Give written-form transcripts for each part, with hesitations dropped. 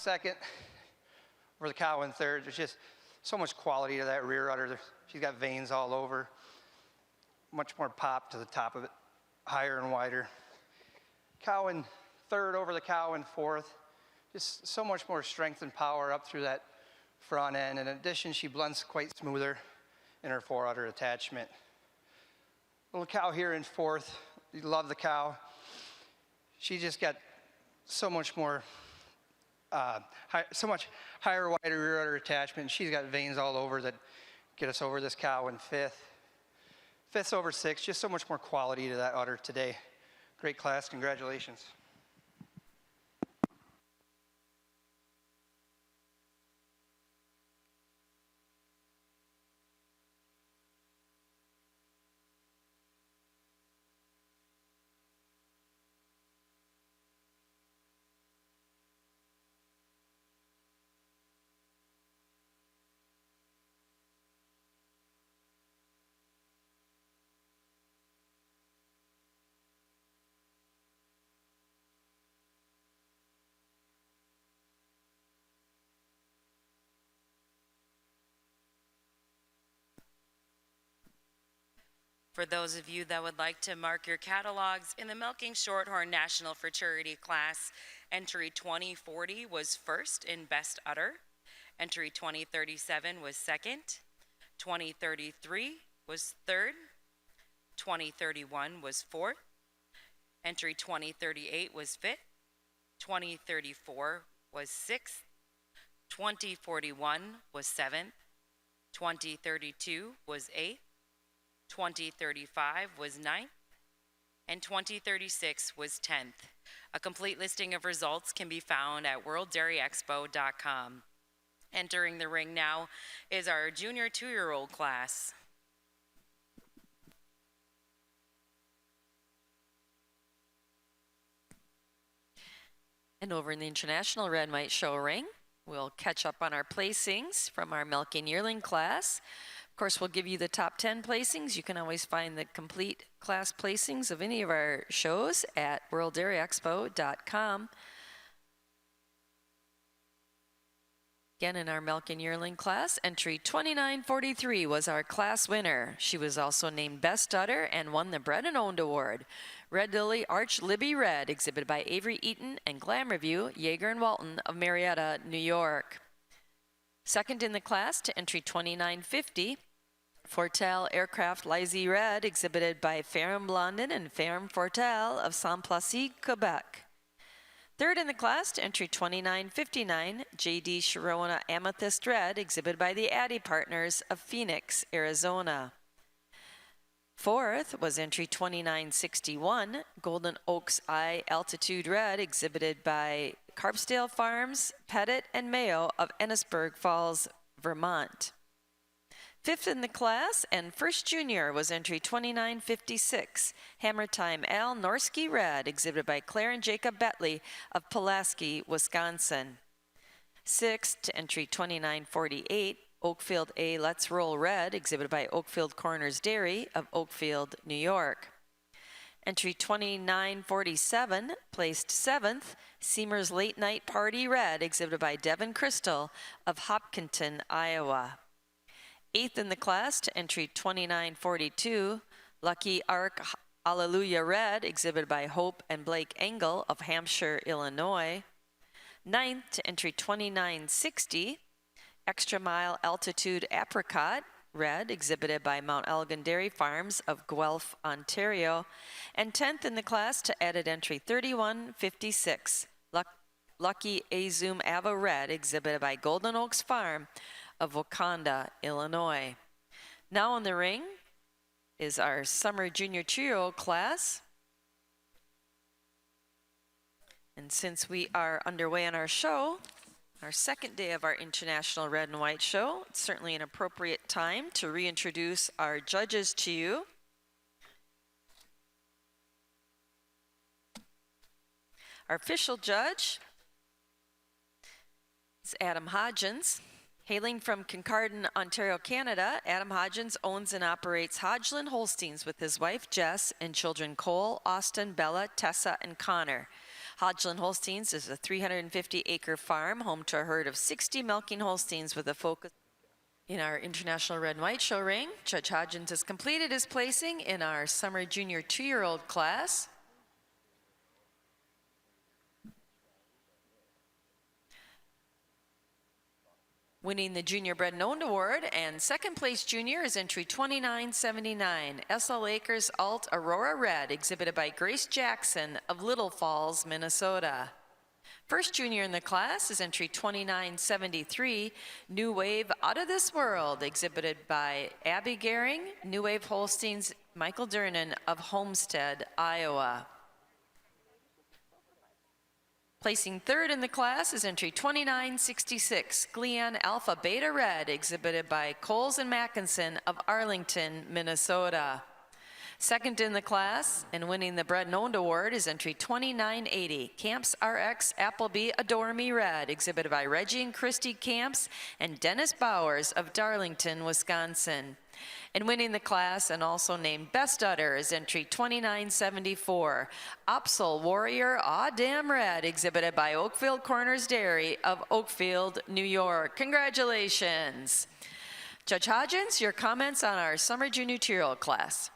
second, over the cow in third. There's just so much quality to that rear udder. She's got veins all over, much more pop to the top of it, higher and wider. Cow in third over the cow in fourth. Just so much more strength and power up through that front end. In addition, she blends quite smoother in her fore udder attachment. Little cow here in fourth. You love the cow. She just got so much more, so much higher, wider rear udder attachment. She's got veins all over that get us over this cow in fifth. Fifth's over sixth, just so much more quality to that udder today. Great class, congratulations. For those of you that would like to mark your catalogs in the Milking Shorthorn National Futurity class, entry 2040 was first in best udder. Entry 2037 was second. 2033 was third. 2031 was fourth. Entry 2038 was fifth. 2034 was sixth. 2041 was seventh. 2032 was eighth. 2035 was 9th, and 2036 was 10th. A complete listing of results can be found at worlddairyexpo.com. Entering the ring now is our junior 2-year-old class. And over in the International Red and White Show ring, we'll catch up on our placings from our milking yearling class. Of course, we'll give you the top 10 placings. You can always find the complete class placings of any of our shows at worlddairyexpo.com. Again, in our milking yearling class, entry 2943 was our class winner. She was also named Best Udder and won the Bred and Owned Award. Red Lily Arch Libby Red, exhibited by Avery Eaton and Glam Review, Yeager and Walton of Marietta, New York. Second in the class to entry 2950, Fortel Aircraft Lizy Red, exhibited by Ferrum Blondin and Ferrum Fortel of Saint-Placide, Quebec. Third in the class to entry 2959, J.D. Sharona Amethyst Red, exhibited by the Addy Partners of Phoenix, Arizona. Fourth was entry 2961, Golden Oaks Eye Altitude Red, exhibited by Carpsdale Farms, Pettit, and Mayo of Ennisburg Falls, Vermont. Fifth in the class and first junior was entry 2956, Hammer Time Al Norsky Red, exhibited by Claire and Jacob Betley of Pulaski, Wisconsin. Sixth to entry 2948, Oakfield A Let's Roll Red, exhibited by Oakfield Corners Dairy of Oakfield, New York. Entry 2947, placed 7th, Seamer's Late Night Party Red, exhibited by Devin Crystal of Hopkinton, Iowa. Eighth in the class to entry 2942, Lucky Ark Alleluia Red, exhibited by Hope and Blake Engel of Hampshire, Illinois. Ninth to entry 2960, Extra Mile Altitude Apricot Red, exhibited by Mount Elgin Dairy Farms of Guelph, Ontario. And 10th in the class to added entry 3156, Lucky Azum Ava Red, exhibited by Golden Oaks Farm of Wakanda, Illinois. Now in the ring is our summer junior 2-year-old class. And since we are underway on our show, our second day of our International Red and White Show, it's certainly an appropriate time to reintroduce our judges to you. Our official judge is Adam Hodgins. Hailing from Kincardine, Ontario, Canada, Adam Hodgins owns and operates Hodgland Holsteins with his wife Jess and children Cole, Austin, Bella, Tessa, and Connor. Hodgland Holsteins is a 350-acre farm home to a herd of 60 milking Holsteins with a focus. In our International Red and White Show ring, Judge Hodgins has completed his placing in our Summer Junior 2-year-old class. Winning the Junior Bred and Owned Award and second place junior is entry 2979, SL Acres Alt Aurora Red, exhibited by Grace Jackson of Little Falls, Minnesota. First junior in the class is entry 2973, New Wave Out of This World, exhibited by Abby Gehring, New Wave Holsteins Michael Durnan of Homestead, Iowa. Placing third in the class is entry 2966, Gleon Alpha Beta Red, exhibited by Coles and Mackinson of Arlington, Minnesota. Second in the class and winning the Bred and Owned Award is entry 2980, Camps RX Appleby Adore Me Red, exhibited by Reggie and Christy Camps and Dennis Bowers of Darlington, Wisconsin. And winning the class and also named Best Udder is entry 2974, Opsal Warrior Aw Damn Red, exhibited by Oakfield Corners Dairy of Oakfield, New York. Congratulations. Judge Hodgins, your comments on our Summer Junior 2-year-old class.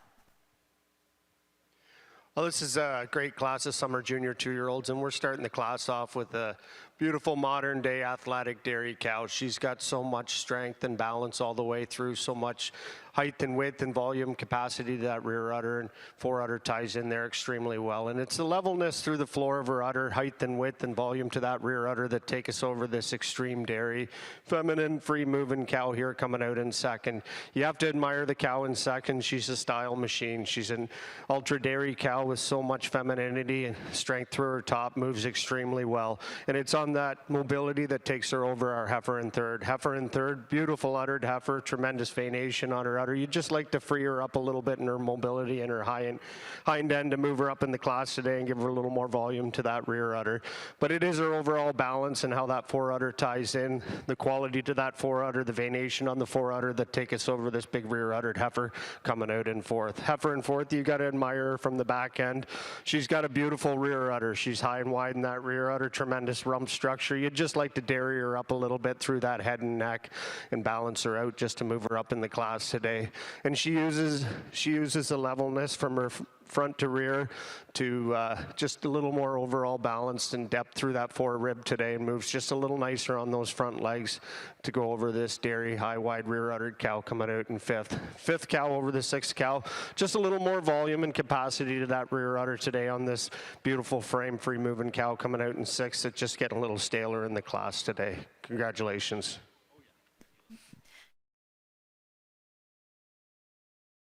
Well, this is a great class of Summer Junior 2-year-olds, and we're starting the class off with a beautiful modern-day athletic dairy cow. She's got so much strength and balance all the way through, so much height and width and volume capacity to that rear udder, and fore udder ties in there extremely well. And it's the levelness through the floor of her udder, height and width and volume to that rear udder that take us over this extreme dairy. Feminine, free-moving cow here coming out in second. You have to admire the cow in second. She's a style machine. She's an ultra dairy cow with so much femininity and strength through her top, moves extremely well. And it's on that mobility that takes her over our heifer in third. Heifer in third, beautiful uddered heifer, tremendous veination on her udder. You'd just like to free her up a little bit in her mobility and her hind end to move her up in the class today and give her a little more volume to that rear udder. But it is her overall balance and how that fore udder ties in, the quality to that fore udder, the veination on the fore udder that take us over this big rear uddered heifer coming out in fourth. Heifer in fourth, you got to admire her from the back end. She's got a beautiful rear udder. She's high and wide in that rear udder, tremendous rump structure. You'd just like to dairy her up a little bit through that head and neck and balance her out just to move her up in the class today. And she uses the levelness from her front to rear to just a little more overall balanced and depth through that fore rib today, and moves just a little nicer on those front legs to go over this dairy high wide rear uddered cow coming out in fifth. Fifth cow over the sixth cow, just a little more volume and capacity to that rear udder today on this beautiful frame free moving cow coming out in sixth. It's just getting a little staler in the class today. Congratulations.